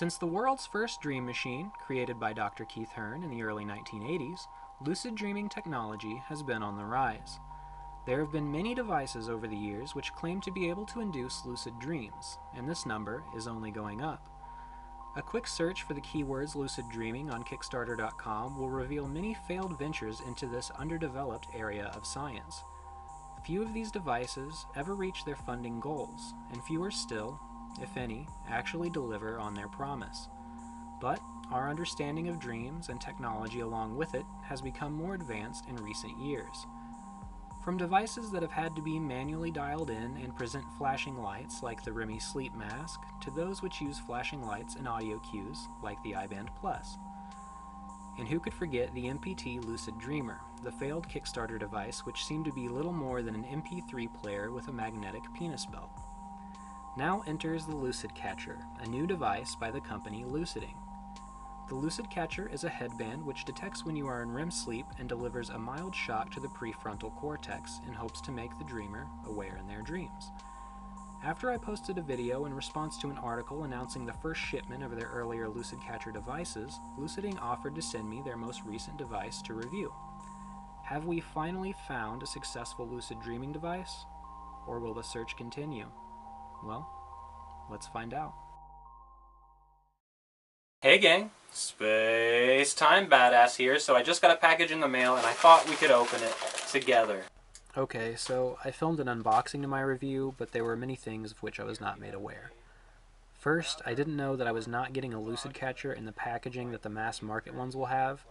Since the world's first dream machine, created by Dr. Keith Hearn in the early 1980s, lucid dreaming technology has been on the rise. There have been many devices over the years which claim to be able to induce lucid dreams, and this number is only going up. A quick search for the keywords lucid dreaming on Kickstarter.com will reveal many failed ventures into this underdeveloped area of science. Few of these devices ever reach their funding goals, and fewer still, if any, actually deliver on their promise. But our understanding of dreams and technology along with it has become more advanced in recent years. From devices that have had to be manually dialed in and present flashing lights like the Remy sleep mask, to those which use flashing lights and audio cues like the iBand Plus. And who could forget the MPT Lucid Dreamer, the failed Kickstarter device which seemed to be little more than an MP3 player with a magnetic penis belt. Now enters the LucidCatcher, a new device by the company Luciding. The LucidCatcher is a headband which detects when you are in REM sleep and delivers a mild shock to the prefrontal cortex in hopes to make the dreamer aware in their dreams. After I posted a video in response to an article announcing the first shipment of their earlier LucidCatcher devices, Luciding offered to send me their most recent device to review. Have we finally found a successful lucid dreaming device? Or will the search continue? Well, let's find out. Hey gang, Space Time Badass here. So I just got a package in the mail and I thought we could open it together. Okay, so I filmed an unboxing to my review, but there were many things of which I was not made aware. First, I didn't know that I was not getting a LucidCatcher in the packaging that the mass market ones will have,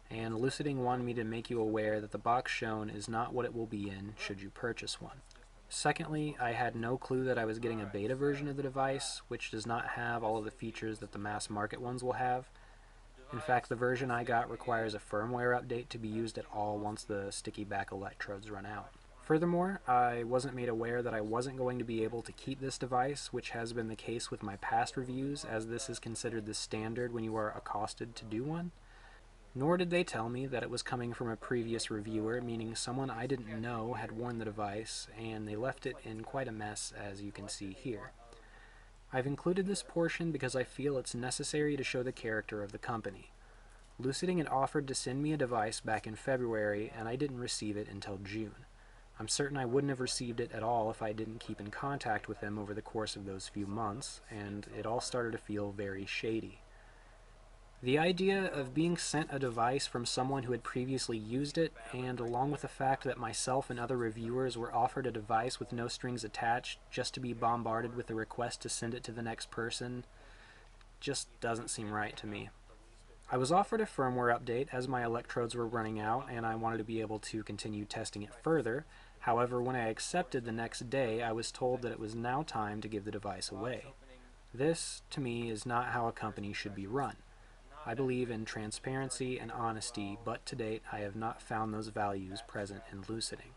and Luciding wanted me to make you aware that the box shown is not what it will be in should you purchase one. Secondly, I had no clue that I was getting a beta version of the device, which does not have all of the features that the mass market ones will have. In fact, the version I got requires a firmware update to be used at all once the sticky back electrodes run out. Furthermore, I wasn't made aware that I wasn't going to be able to keep this device, which has been the case with my past reviews, as this is considered the standard when you are accosted to do one. Nor did they tell me that it was coming from a previous reviewer, meaning someone I didn't know had worn the device, and they left it in quite a mess, as you can see here. I've included this portion because I feel it's necessary to show the character of the company. Luciding had offered to send me a device back in February, and I didn't receive it until June. I'm certain I wouldn't have received it at all if I didn't keep in contact with them over the course of those few months, and it all started to feel very shady. The idea of being sent a device from someone who had previously used it, and along with the fact that myself and other reviewers were offered a device with no strings attached just to be bombarded with a request to send it to the next person, just doesn't seem right to me. I was offered a firmware update as my electrodes were running out and I wanted to be able to continue testing it further. However, when I accepted the next day, I was told that it was now time to give the device away. This, to me, is not how a company should be run. I believe in transparency and honesty, but to date I have not found those values present in Luciding.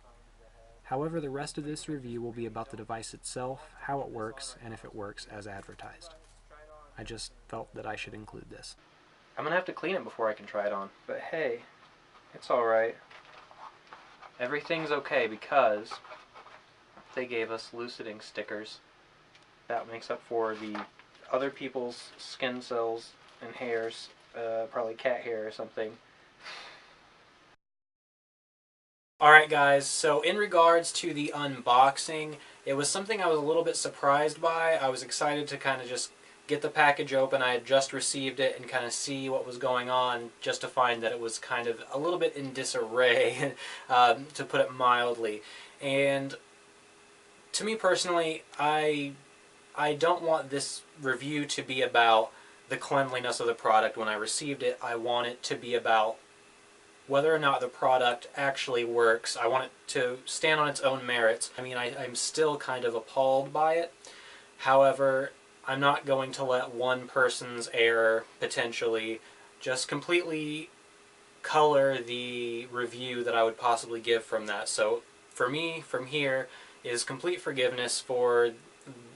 However, the rest of this review will be about the device itself, how it works, and if it works as advertised. I just felt that I should include this. I'm going to have to clean it before I can try it on, but hey, it's alright. Everything's okay because they gave us Luciding stickers. That makes up for the other people's skin cells and hairs. Probably cat hair or something. Alright guys, so in regards to the unboxing, it was something I was a little bit surprised by. I was excited to kind of just get the package open. I had just received it and kind of see what was going on, just to find that it was kind of a little bit in disarray, to put it mildly. And to me personally, I don't want this review to be about the cleanliness of the product when I received it. I want it to be about whether or not the product actually works. I want it to stand on its own merits. I mean, I'm still kind of appalled by it. However, I'm not going to let one person's error potentially just completely color the review that I would possibly give from that. So for me, from here, is complete forgiveness for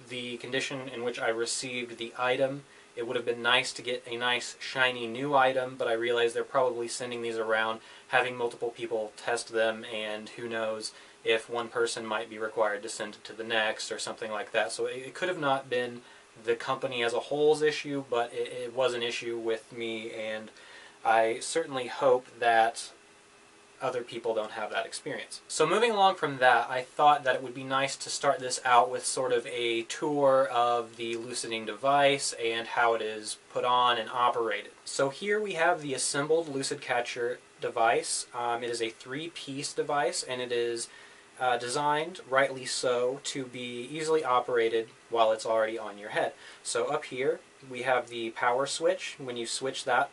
the condition in which I received the item. It would have been nice to get a nice shiny new item, but I realize they're probably sending these around, having multiple people test them, and who knows if one person might be required to send it to the next or something like that. So it could have not been the company as a whole's issue, but it was an issue with me, and I certainly hope that other people don't have that experience. So moving along from that, I thought that it would be nice to start this out with sort of a tour of the Luciding device and how it is put on and operated. So here we have the assembled LucidCatcher device. It is a 3-piece device, and it is designed, rightly so, to be easily operated while it's already on your head. So up here we have the power switch. When you switch that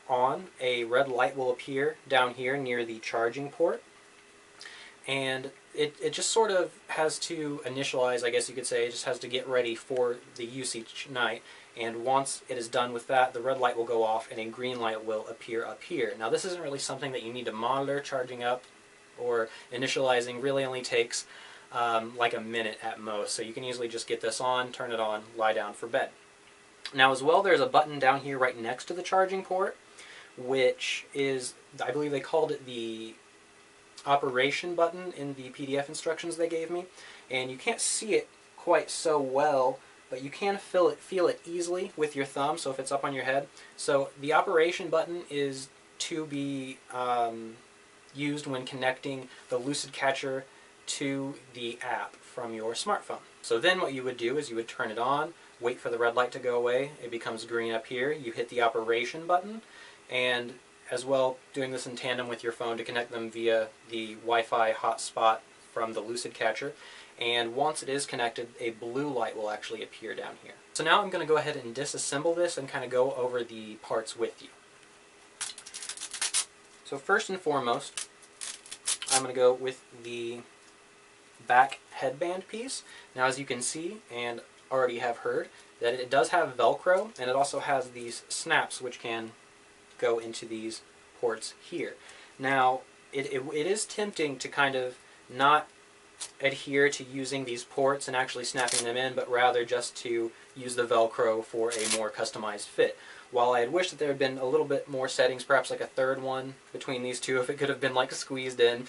on, a red light will appear down here near the charging port, and it just sort of has to initialize, I guess you could say. It just has to get ready for the use each night, and once it is done with that, the red light will go off and a green light will appear up here. Now this isn't really something that you need to monitor. Charging up or initializing really only takes like a minute at most, so you can easily just get this on, turn it on, lie down for bed. Now as well, there's a button down here right next to the charging port, which is, I believe they called it the operation button in the PDF instructions they gave me, and you can't see it quite so well, but you can feel it easily with your thumb, so if it's up on your head. So the operation button is to be used when connecting the LucidCatcher to the app from your smartphone. So then what you would do is you would turn it on, wait for the red light to go away, it becomes green up here, you hit the operation button, and as well doing this in tandem with your phone to connect them via the Wi-Fi hotspot from the LucidCatcher, and once it is connected, a blue light will actually appear down here. So now I'm going to go ahead and disassemble this and kind of go over the parts with you. So first and foremost, I'm going to go with the back headband piece. Now as you can see, and already have heard, that it does have Velcro, and it also has these snaps which can go into these ports here. Now it is tempting to kind of not adhere to using these ports and actually snapping them in, but rather just to use the Velcro for a more customized fit. While I had wished that there had been a little bit more settings, perhaps like a third one between these two, if it could have been like squeezed in.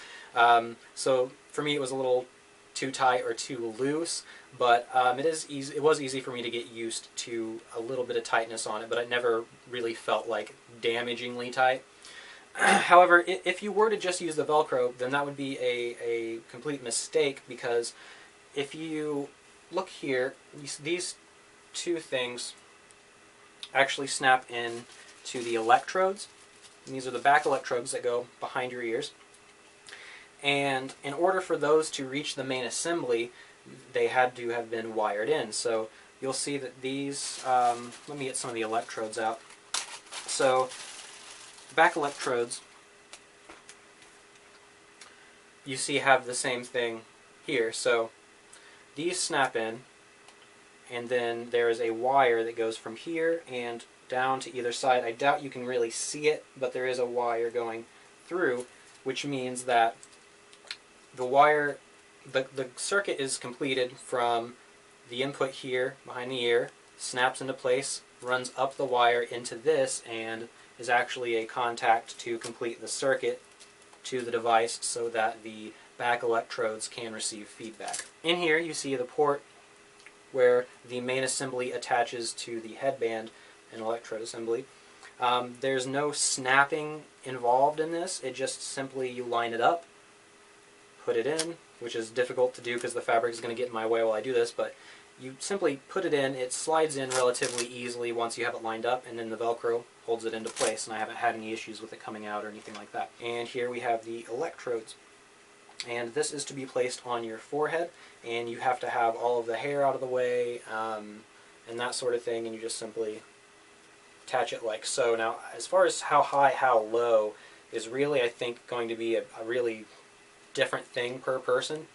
So for me it was a little too tight or too loose, but it was easy for me to get used to a little bit of tightness on it, but it never really felt like damagingly tight. However, if you were to just use the Velcro, then that would be a complete mistake, because if you look here, these two things actually snap in to the electrodes, and these are the back electrodes that go behind your ears. And in order for those to reach the main assembly, they had to have been wired in. So you'll see that these, let me get some of the electrodes out. So back electrodes, you see, have the same thing here. So these snap in, and then there is a wire that goes from here and down to either side. I doubt you can really see it, but there is a wire going through, which means that the wire, the circuit is completed from the input here behind the ear, snaps into place, runs up the wire into this, and is actually a contact to complete the circuit to the device so that the back electrodes can receive feedback. In here you see the port where the main assembly attaches to the headband and electrode assembly. There's no snapping involved in this. It just simply, you line it up, put it in, which is difficult to do because the fabric is going to get in my way while I do this, but you simply put it in, it slides in relatively easily once you have it lined up, and then the Velcro holds it into place, and I haven't had any issues with it coming out or anything like that. And here we have the electrodes. And this is to be placed on your forehead, and you have to have all of the hair out of the way, and that sort of thing, and you just simply attach it like so. Now, as far as how high, how low, is really, I think, going to be a really different thing per person.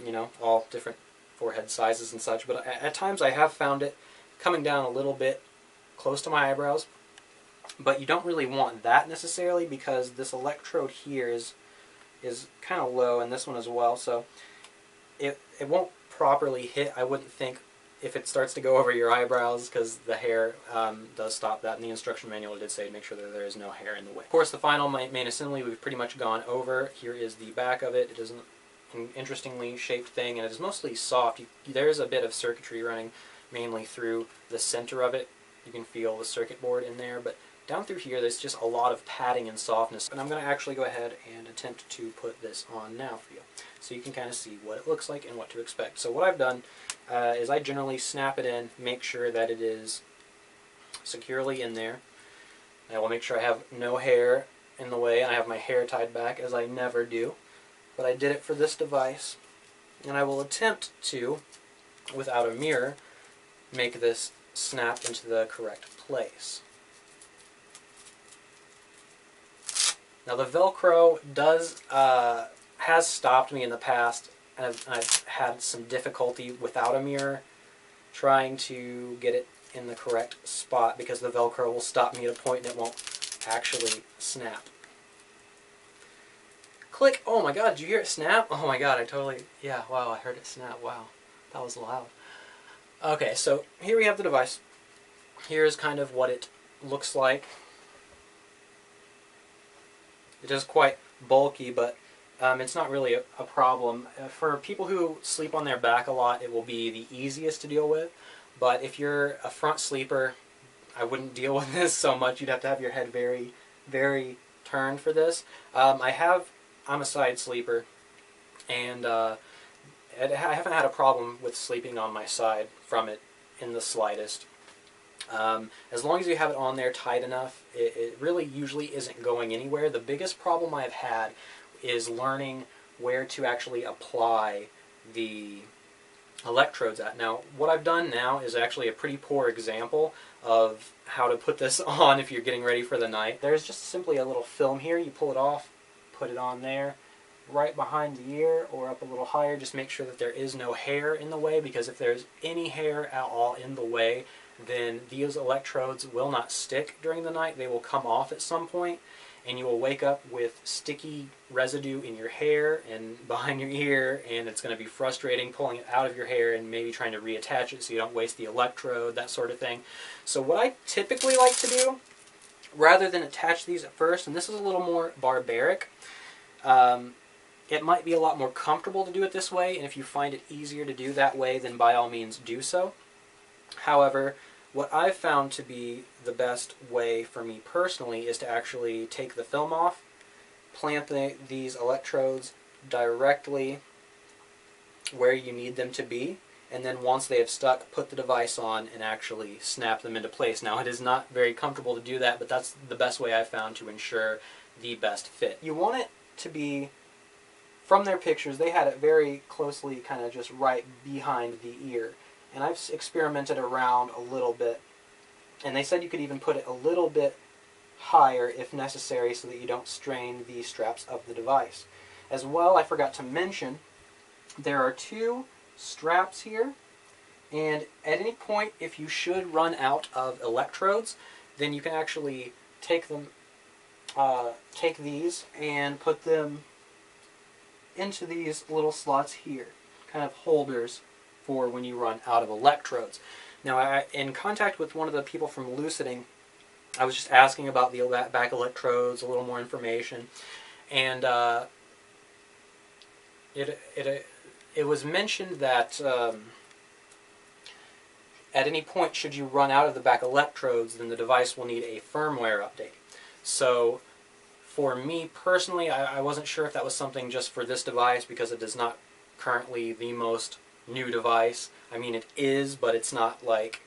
You know, all different forehead sizes and such, but at times I have found it coming down a little bit close to my eyebrows, but you don't really want that necessarily, because this electrode here is kind of low, and this one as well, so it won't properly hit, I wouldn't think, if it starts to go over your eyebrows, because the hair does stop that. In the instruction manual it did say to make sure that there is no hair in the way. Of course, the final main assembly we've pretty much gone over. Here is the back of it. It is an interestingly shaped thing, and it is mostly soft. There is a bit of circuitry running mainly through the center of it. You can feel the circuit board in there, but down through here there's just a lot of padding and softness. And I'm going to actually go ahead and attempt to put this on now for you, so you can kind of see what it looks like and what to expect. So what I've done is I generally snap it in, make sure that it is securely in there. I will make sure I have no hair in the way, and I have my hair tied back, as I never do. But I did it for this device, and I will attempt to, without a mirror, make this snap into the correct place. Now the Velcro has stopped me in the past, and I've had some difficulty without a mirror trying to get it in the correct spot, because the Velcro will stop me at a point and it won't actually snap. Click! Oh my god, did you hear it snap? Oh my god, yeah, wow, I heard it snap, wow. That was loud. Okay, so here we have the device. Here's kind of what it looks like. It is quite bulky, but it's not really a problem. For people who sleep on their back a lot, it will be the easiest to deal with. But if you're a front sleeper, I wouldn't deal with this so much. You'd have to have your head very, very turned for this. I'm a side sleeper, and I haven't had a problem with sleeping on my side from it in the slightest. As long as you have it on there tight enough, it really usually isn't going anywhere. The biggest problem I've had is learning where to actually apply the electrodes at. Now, what I've done now is actually a pretty poor example of how to put this on if you're getting ready for the night. There's just simply a little film here. You pull it off, put it on there, right behind the ear or up a little higher. Just make sure that there is no hair in the way, because if there's any hair at all in the way, then these electrodes will not stick during the night. They will come off at some point, and you will wake up with sticky residue in your hair and behind your ear, and it's going to be frustrating pulling it out of your hair and maybe trying to reattach it so you don't waste the electrode, that sort of thing. So what I typically like to do, rather than attach these at first, and this is a little more barbaric, it might be a lot more comfortable to do it this way, and if you find it easier to do that way, then by all means do so. However, what I've found to be the best way for me personally is to actually take the film off, plant these electrodes directly where you need them to be, and then once they have stuck, put the device on and actually snap them into place. Now, it is not very comfortable to do that, but that's the best way I've found to ensure the best fit. You want it to be, from their pictures, they had it very closely kind of just right behind the ear. And I've experimented around a little bit, and they said you could even put it a little bit higher if necessary so that you don't strain the straps of the device. As well, I forgot to mention, there are two straps here, and at any point, if you should run out of electrodes, then you can actually take these and put them into these little slots here, kind of holders for when you run out of electrodes. Now, in contact with one of the people from Luciding, I was just asking about the back electrodes, a little more information, and it was mentioned that at any point, should you run out of the back electrodes, then the device will need a firmware update. So, for me personally, I wasn't sure if that was something just for this device, because it is not currently the most new device. I mean, it is, but it's not like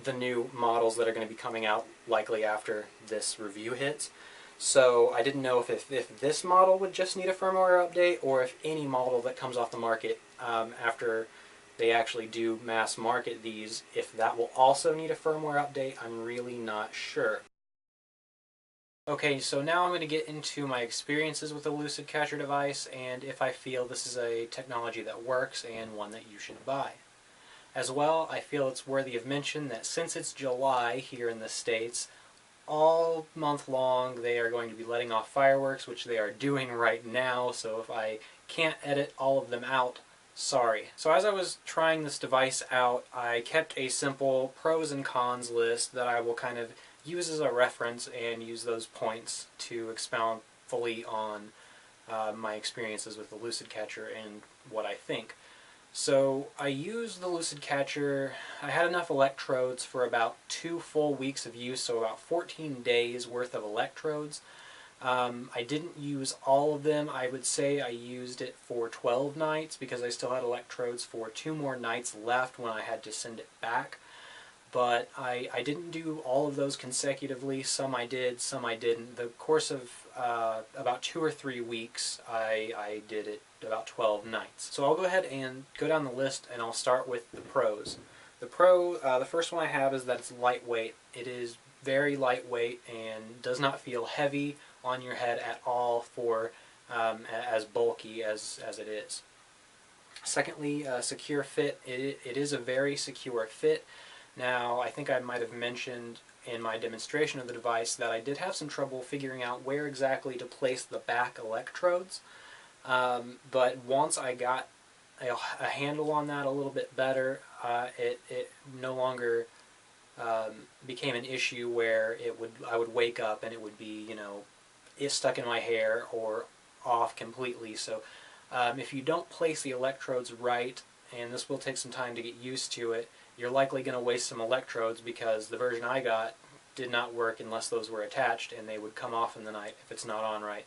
the new models that are going to be coming out likely after this review hits. So I didn't know if this model would just need a firmware update, or if any model that comes off the market after they actually do mass market these, if that will also need a firmware update. I'm really not sure. Okay, so now I'm going to get into my experiences with the LucidCatcher device, and if I feel this is a technology that works and one that you should buy. As well, I feel it's worthy of mention that since it's July here in the States, all month long they are going to be letting off fireworks, which they are doing right now, so if I can't edit all of them out, sorry. So as I was trying this device out, I kept a simple pros and cons list that I will kind of use as a reference and use those points to expound fully on my experiences with the LucidCatcher and what I think. So I used the LucidCatcher. I had enough electrodes for about 2 full weeks of use, so about 14 days worth of electrodes. I didn't use all of them. I would say I used it for 12 nights because I still had electrodes for 2 more nights left when I had to send it back. But I didn't do all of those consecutively. Some I did, some I didn't. The course of about 2 or 3 weeks, I did it about 12 nights. So I'll go ahead and go down the list, and I'll start with the pros. The first one I have is that it's lightweight. It is very lightweight and does not feel heavy on your head at all for as bulky as it is. Secondly, secure fit. It is a very secure fit. Now, I think I might have mentioned in my demonstration of the device that I did have some trouble figuring out where exactly to place the back electrodes, but once I got a handle on that a little bit better, it no longer became an issue where I would wake up and it would be, it's stuck in my hair or off completely. So if you don't place the electrodes right, and this will take some time to get used to it, you're likely going to waste some electrodes because the version I got did not work unless those were attached, and they would come off in the night if it's not on right.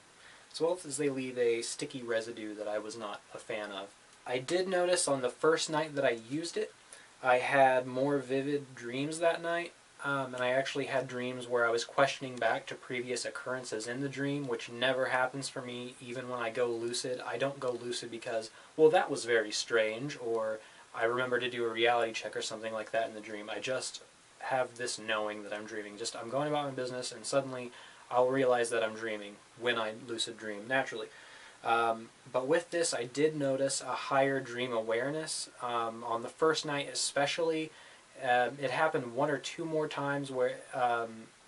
As well as they leave a sticky residue that I was not a fan of. I did notice on the first night that I used it, I had more vivid dreams that night, and I actually had dreams where I was questioning back to previous occurrences in the dream, which never happens for me even when I go lucid. I don't go lucid because, well, that was very strange, or I remember to do a reality check or something like that in the dream. I just have this knowing that I'm dreaming. I'm going about my business, and suddenly I'll realize that I'm dreaming when I lucid dream, naturally. But with this, I did notice a higher dream awareness. On the first night especially, it happened 1 or 2 more times where,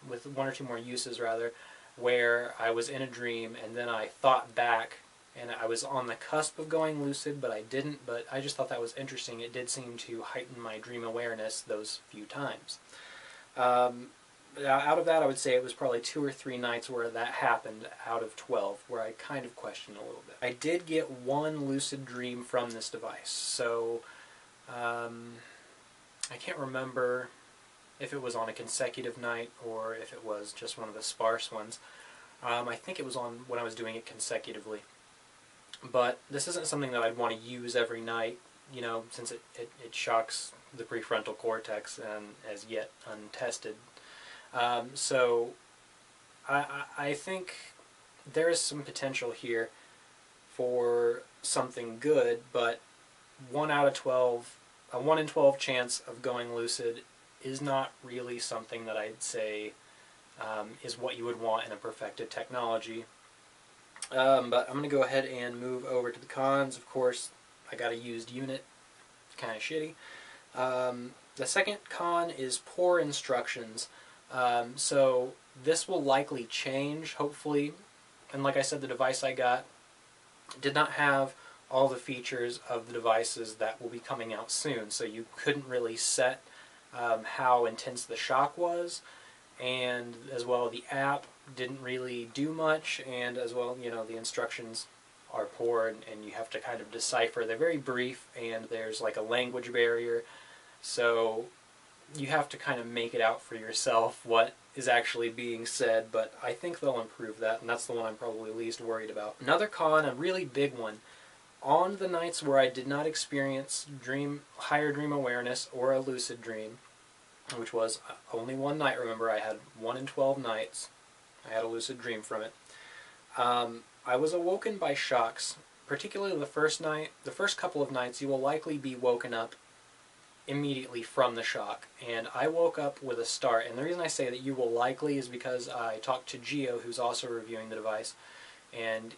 with 1 or 2 more uses rather, where I was in a dream and then I thought back and I was on the cusp of going lucid, but I didn't. But I just thought that was interesting. It did seem to heighten my dream awareness those few times. Out of that, I would say it was probably 2 or 3 nights where that happened out of 12, where I kind of questioned a little bit. I did get 1 lucid dream from this device, so I can't remember if it was on a consecutive night or if it was just one of the sparse ones. I think it was on when I was doing it consecutively. But this isn't something that I'd want to use every night, since it shocks the prefrontal cortex and as yet untested. So I think there is some potential here for something good, but 1 out of 12, a 1 in 12 chance of going lucid is not really something that I'd say is what you would want in a perfected technology. But I'm going to go ahead and move over to the cons. Of course, I got a used unit, kind of shitty. The second con is poor instructions. So this will likely change, hopefully. And like I said, the device I got did not have all the features of the devices that will be coming out soon. So you couldn't really set how intense the shock was, and as well the app didn't really do much, and as well, the instructions are poor, and you have to kind of decipher. They're very brief, and there's like a language barrier, so you have to kind of make it out for yourself what is actually being said, but I think they'll improve that, and that's the one I'm probably least worried about. Another con, a really big one, on the nights where I did not experience higher dream awareness or a lucid dream, which was only 1 night, remember, I had 1 in 12 nights, I had a lucid dream from it. I was awoken by shocks, particularly the first night. The first couple of nights you will likely be woken up immediately from the shock, and I woke up with a start. And the reason I say that you will likely is because I talked to Gio, who's also reviewing the device, and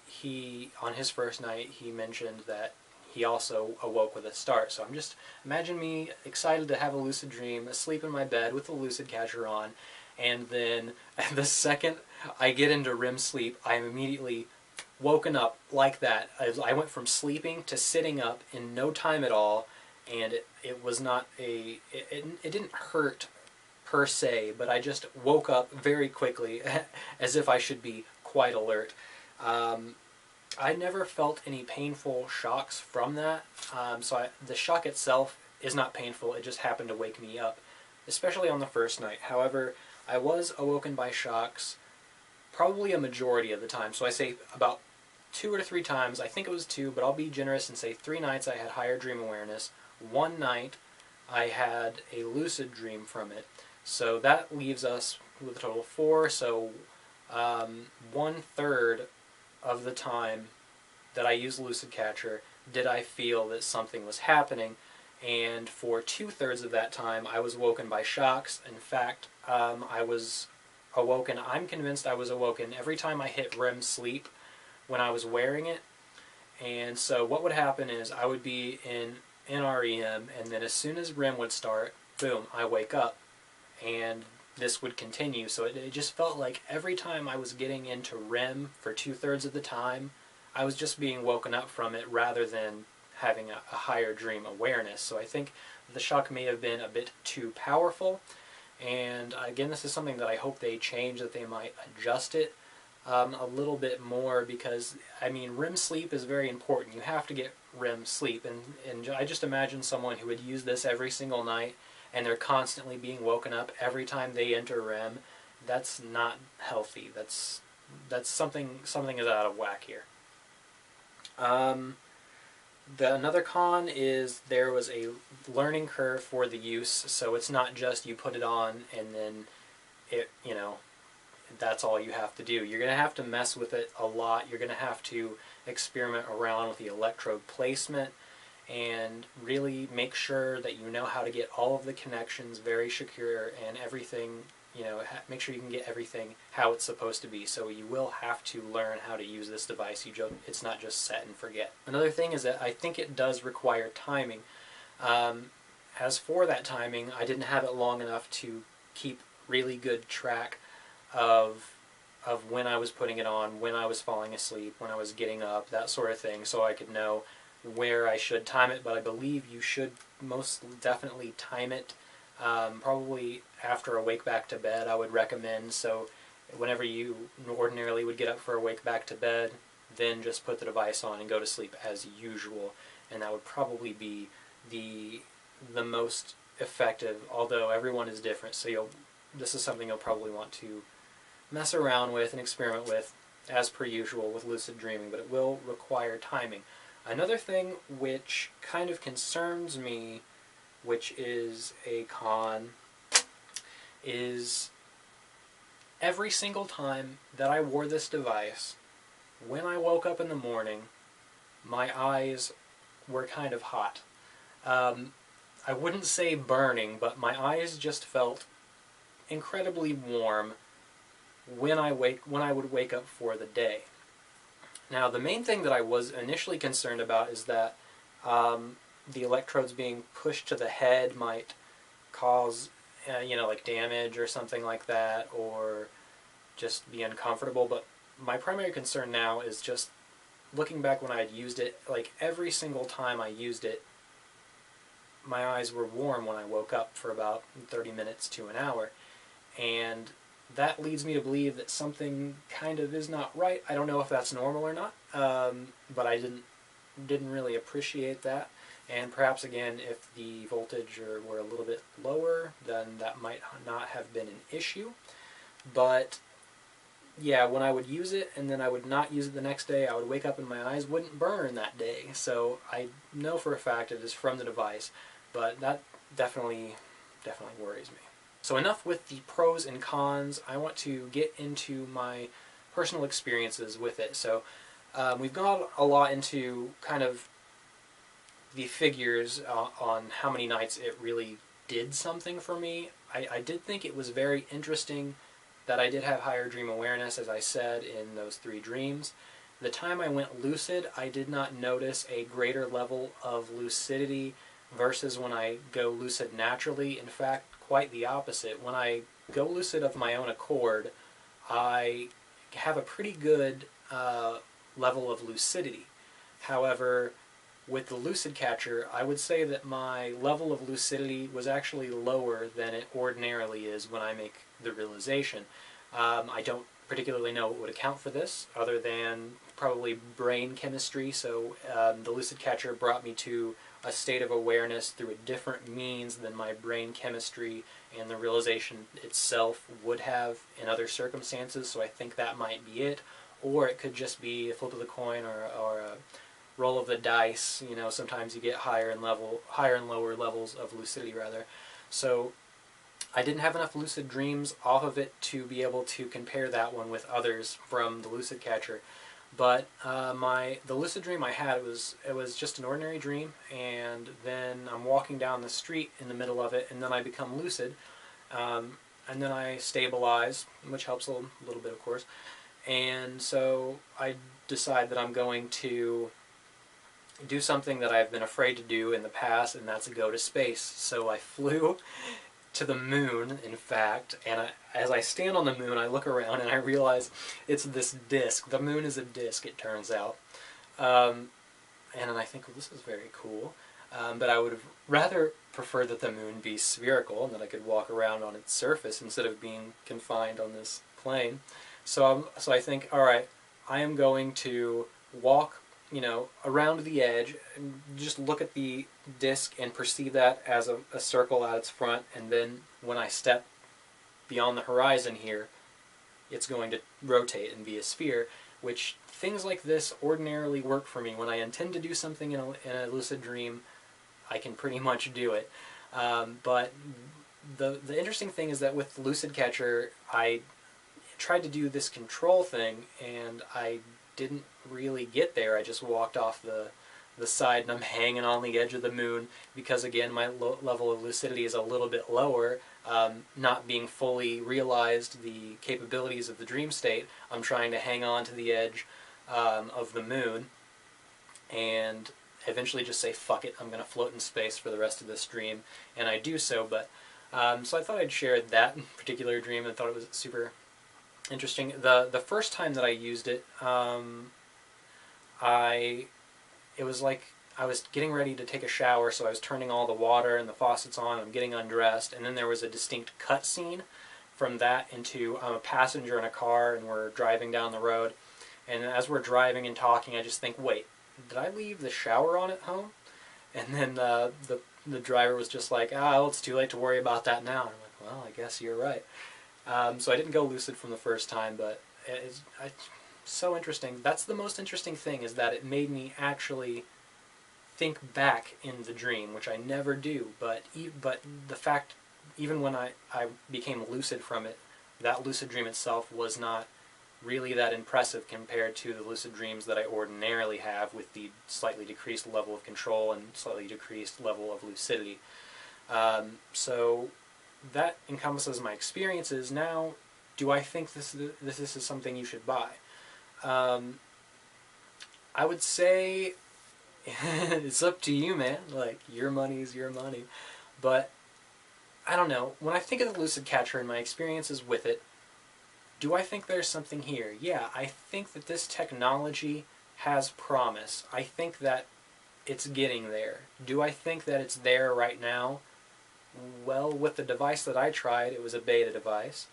on his first night, he mentioned that he also awoke with a start. So imagine me excited to have a lucid dream, asleep in my bed with the LucidCatcher on, and then the second I get into REM sleep, I am immediately woken up like that. I went from sleeping to sitting up in no time at all, and it was not it didn't hurt per se, but I just woke up very quickly as if I should be quite alert. I never felt any painful shocks from that, the shock itself is not painful, it just happened to wake me up, especially on the first night. However, I was awoken by shocks probably a majority of the time, so I say about 2 or 3 times. I think it was 2, but I'll be generous and say 3 nights I had higher dream awareness. 1 night I had a lucid dream from it. So that leaves us with a total of 4, so 1/3 of the time that I used LucidCatcher did I feel that something was happening, and for 2/3 of that time I was woken by shocks. In fact, I was awoken, I'm convinced I was awoken every time I hit REM sleep when I was wearing it. And so what would happen is I would be in NREM, and then as soon as REM would start, boom, I wake up, and this would continue. So it just felt like every time I was getting into REM for 2/3 of the time, I was just being woken up from it rather than having a higher dream awareness. So I think the shock may have been a bit too powerful, and again, this is something that I hope they change, that they might adjust it a little bit more, because I mean, REM sleep is very important. You have to get REM sleep, and I just imagine someone who would use this every single night and they're constantly being woken up every time they enter REM. That's not healthy. That's something is out of whack here. Another con is there was a learning curve for the use, so it's not just you put it on and then that's all you have to do. You're going to have to mess with it a lot. You're going to have to experiment around with the electrode placement and really make sure that you know how to get all of the connections very secure and everything, make sure you can get everything how it's supposed to be. So you will have to learn how to use this device. It's not just set and forget. Another thing is that I think it does require timing. As for that timing, I didn't have it long enough to keep really good track of when I was putting it on, when I was falling asleep, when I was getting up, that sort of thing, so I could know where I should time it. But I believe you should most definitely time it probably after a wake back to bed, I would recommend. So whenever you ordinarily would get up for a wake back to bed, then just put the device on and go to sleep as usual, and that would probably be the most effective, although everyone is different, so this is something you'll probably want to mess around with and experiment with as per usual with lucid dreaming, but it will require timing. Another thing which kind of concerns me, which is a con, is every single time that I wore this device, when I woke up in the morning, my eyes were kind of hot. I wouldn't say burning, but my eyes just felt incredibly warm when I would wake up for the day. Now, the main thing that I was initially concerned about is that the electrodes being pushed to the head might cause, like damage or something like that, or just be uncomfortable. But my primary concern now is just looking back when I had used it, like every single time I used it, my eyes were warm when I woke up for about 30 minutes to an hour. And that leads me to believe that something kind of is not right. I don't know if that's normal or not, but I didn't really appreciate that. And perhaps again, if the voltage were a little bit lower, then that might not have been an issue. But yeah, when I would use it and then I would not use it the next day, I would wake up and my eyes wouldn't burn that day. So I know for a fact it is from the device, but that definitely worries me. So enough with the pros and cons. I want to get into my personal experiences with it. So we've gone a lot into kind of the figures on how many nights it really did something for me. I did think it was very interesting that I did have higher dream awareness, as I said, in those 3 dreams. The time I went lucid, I did not notice a greater level of lucidity versus when I go lucid naturally. In fact, quite the opposite. When I go lucid of my own accord, I have a pretty good level of lucidity. However, with the LucidCatcher, I would say that my level of lucidity was actually lower than it ordinarily is when I make the realization. I don't particularly know what would account for this, other than probably brain chemistry. So the LucidCatcher brought me to a state of awareness through a different means than my brain chemistry and the realization itself would have in other circumstances. So I think that might be it. Or it could just be a flip of the coin or a roll of the dice. You know, sometimes you get higher and lower levels of lucidity, rather. So I didn't have enough lucid dreams off of it to be able to compare that one with others from the LucidCatcher. But the lucid dream I had, it was just an ordinary dream, and then I'm walking down the street in the middle of it, and then I become lucid, and then I stabilize, which helps a little bit, of course. And so I decide that I'm going to do something that I've been afraid to do in the past, and that's go to space. So I flew to the moon, in fact, and as I stand on the moon, I look around and I realize it's this disc. The moon is a disc, it turns out. And then I think, well, this is very cool. But I would have rather preferred that the moon be spherical and that I could walk around on its surface instead of being confined on this plane. So I think, all right, I am going to walk, you know, around the edge and just look at the disc and perceive that as a circle at its front, and then when I step beyond the horizon here, it's going to rotate and be a sphere, which things like this ordinarily work for me. When I intend to do something in a lucid dream, I can pretty much do it. But the interesting thing is that with LucidCatcher, I tried to do this control thing, and I didn't really get there. I just walked off the side, and I'm hanging on the edge of the moon because, again, my level of lucidity is a little bit lower. Not being fully realized the capabilities of the dream state, I'm trying to hang on to the edge of the moon and eventually just say, fuck it, I'm going to float in space for the rest of this dream, and I do so. But so I thought I'd share that particular dream. I thought it was super interesting. The first time that I used it, it was like I was getting ready to take a shower, so I was turning all the water and the faucets on, I'm getting undressed, and then there was a distinct cut scene from that into I'm a passenger in a car and we're driving down the road, and as we're driving and talking, I just think, wait, did I leave the shower on at home? And then the driver was just like, well, it's too late to worry about that now. And I'm like, well, I guess you're right. So I didn't go lucid from the first time, but it's so interesting. That's the most interesting thing, is that it made me actually think back in the dream, which I never do. But the fact, even when I became lucid from it, that lucid dream itself was not really that impressive compared to the lucid dreams that I ordinarily have with the slightly decreased level of control and slightly decreased level of lucidity. So that encompasses my experiences. Now, do I think this is something you should buy? I would say it's up to you, man. Like, your money's your money. But I don't know. When I think of the LucidCatcher and my experiences with it, do I think there's something here? Yeah, I think that this technology has promise. I think that it's getting there. Do I think that it's there right now? Well, with the device that I tried, it was a beta device.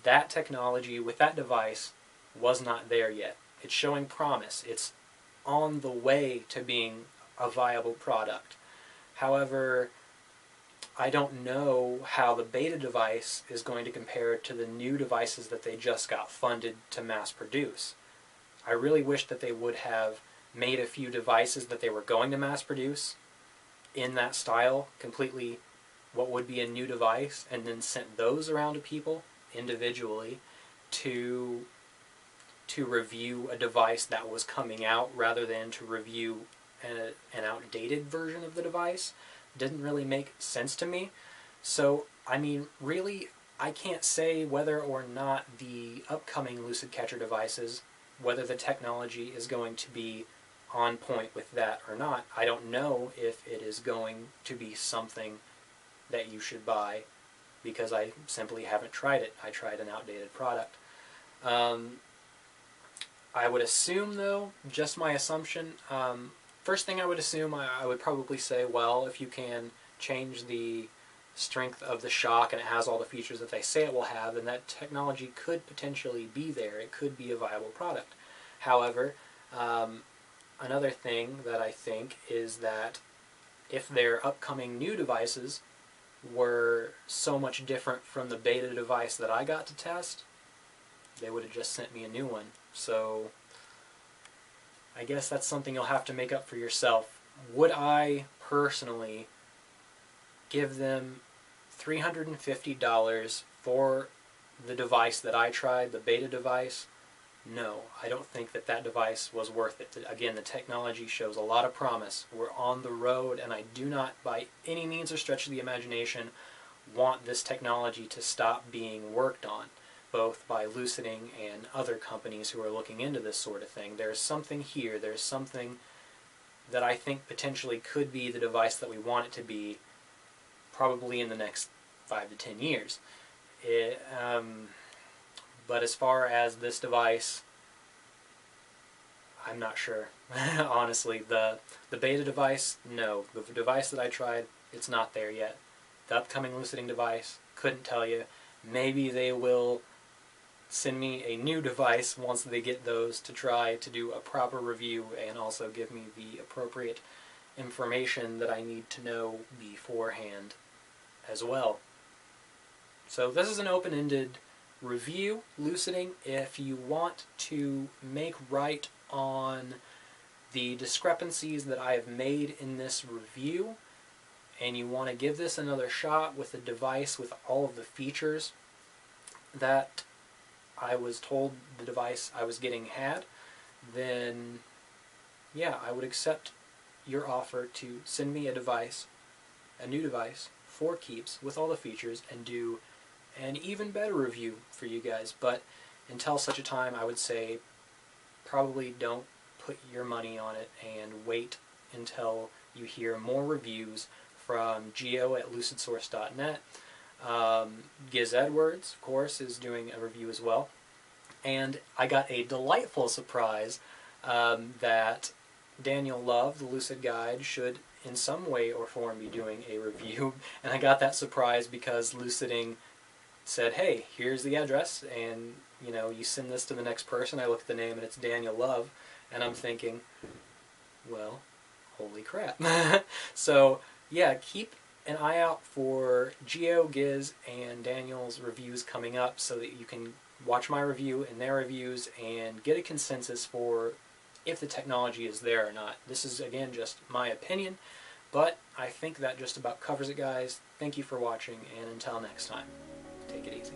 That technology with that device was not there yet. It's showing promise. It's on the way to being a viable product. However, I don't know how the beta device is going to compare to the new devices that they just got funded to mass produce. I really wish that they would have made a few devices that they were going to mass produce in that style, completely what would be a new device, and then sent those around to people individually to review a device that was coming out rather than to review an outdated version of the device. Didn't really make sense to me. So, I mean, really, I can't say whether or not the upcoming LucidCatcher devices, whether the technology is going to be on point with that or not. I don't know if it is going to be something that you should buy, because I simply haven't tried it. I tried an outdated product. I would assume, though, just my assumption, first thing I would assume, I would probably say, well, if you can change the strength of the shock and it has all the features that they say it will have, then that technology could potentially be there. It could be a viable product. However, another thing that I think is that if their upcoming new devices were so much different from the beta device that I got to test, they would have just sent me a new one. So I guess that's something you'll have to make up for yourself. Would I personally give them $350 for the device that I tried, the beta device? No, I don't think that that device was worth it. Again, the technology shows a lot of promise. We're on the road, and I do not, by any means or stretch of the imagination, want this technology to stop being worked on, both by Luciding and other companies who are looking into this sort of thing. There's something here, there's something that I think potentially could be the device that we want it to be, probably in the next 5 to 10 years. But as far as this device, I'm not sure. Honestly, the beta device, no. The device that I tried, it's not there yet. The upcoming Luciding device, couldn't tell you. Maybe they will send me a new device once they get those to try to do a proper review and also give me the appropriate information that I need to know beforehand as well. So this is an open-ended review, Luciding. If you want to make right on the discrepancies that I have made in this review, and you want to give this another shot with a device with all of the features that I was told the device I was getting had, then yeah, I would accept your offer to send me a device, a new device, for keeps, with all the features, and do an even better review for you guys. But until such a time, I would say probably don't put your money on it and wait until you hear more reviews from Gio at lucidsource.net. Giz Edwards, of course, is doing a review as well. And I got a delightful surprise that Daniel Love, the Lucid Guide, should in some way or form be doing a review. And I got that surprise because Luciding said, hey, here's the address, and you know, you send this to the next person. I look at the name and it's Daniel Love, and I'm thinking, well, holy crap. So yeah, keep an eye out for Gio, Giz, and Daniel's reviews coming up so that you can watch my review and their reviews and get a consensus for if the technology is there or not. This is, again, just my opinion, but I think that just about covers it, guys. Thank you for watching, and until next time, take it easy.